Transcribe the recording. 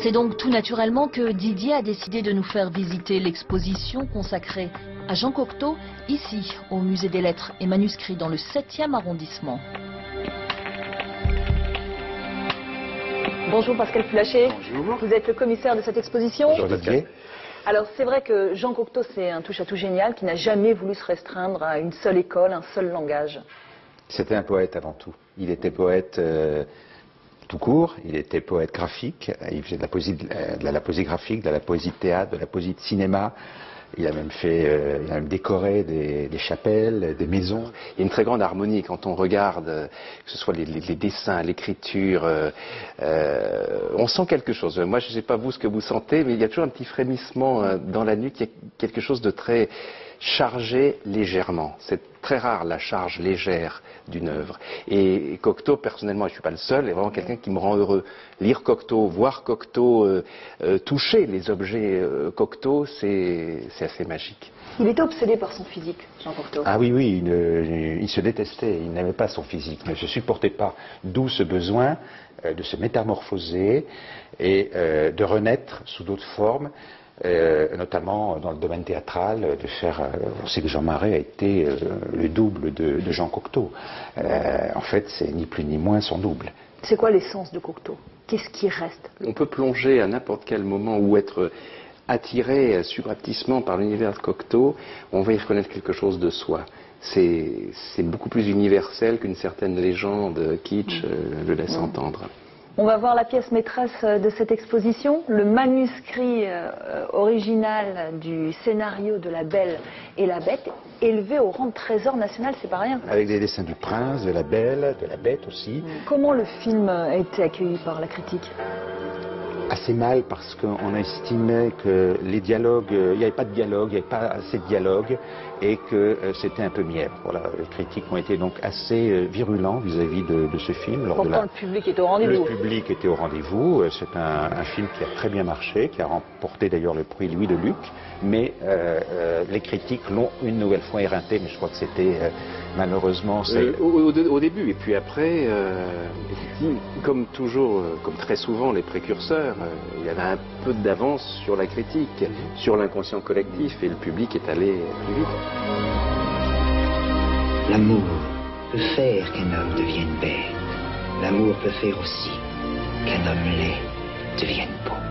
C'est donc tout naturellement que Didier a décidé de nous faire visiter l'exposition consacrée à Jean Cocteau, ici, au Musée des Lettres et Manuscrits, dans le 7e arrondissement. Bonjour Pascal Pulacher. Bonjour. Vous êtes le commissaire de cette exposition. Bonjour Didier. Alors c'est vrai que Jean Cocteau, c'est un touche-à-tout génial qui n'a jamais voulu se restreindre à une seule école, un seul langage. C'était un poète avant tout. Il était poète tout court, il était poète graphique, il faisait de la poésie graphique, de la poésie de théâtre, de la poésie de cinéma. Il a même décoré des chapelles, des maisons. Il y a une très grande harmonie quand on regarde, que ce soit les dessins, l'écriture. On sent quelque chose. Moi, je ne sais pas vous ce que vous sentez, mais il y a toujours un petit frémissement dans la nuque. Il y a quelque chose de très chargé légèrement. C'est très rare la charge légère d'une œuvre. Et Cocteau, personnellement, je ne suis pas le seul, est vraiment quelqu'un qui me rend heureux. Lire Cocteau, voir Cocteau, toucher les objets Cocteau, c'est assez magique. Il était obsédé par son physique, Jean Cocteau. Ah oui, oui, il se détestait, il n'aimait pas son physique, il ne se supportait pas. D'où ce besoin de se métamorphoser et de renaître sous d'autres formes. Notamment dans le domaine théâtral, on sait que Jean Marais a été le double de Jean Cocteau. En fait, c'est ni plus ni moins son double. C'est quoi l'essence de Cocteau? Qu'est-ce qui reste? On peut plonger à n'importe quel moment ou être attiré subrepticement par l'univers de Cocteau, on va y reconnaître quelque chose de soi. C'est beaucoup plus universel qu'une certaine légende kitsch le laisse entendre. On va voir la pièce maîtresse de cette exposition, le manuscrit original du scénario de La Belle et la Bête, élevé au rang de trésor national, c'est pas rien. Avec des dessins du prince, de la Belle, de la Bête aussi. Comment le film a été accueilli par la critique? Assez mal parce qu'on estimait que les dialogues, il n'y avait pas de dialogue, il n'y avait pas assez de dialogue et que c'était un peu mièvre. Voilà, les critiques ont été donc assez virulents vis-à-vis de ce film. Pourtant le public était au rendez-vous. Le public était au rendez-vous. C'est un film qui a très bien marché, qui a remporté d'ailleurs le prix Louis de Luc, mais les critiques l'ont une nouvelle fois éreinté, mais je crois que c'était malheureusement... Au début, et puis après, comme toujours, comme très souvent les précurseurs, il y avait un peu d'avance sur la critique, sur l'inconscient collectif, et le public est allé plus vite. L'amour peut faire qu'un homme devienne bête. L'amour peut faire aussi qu'un homme laid devienne beau.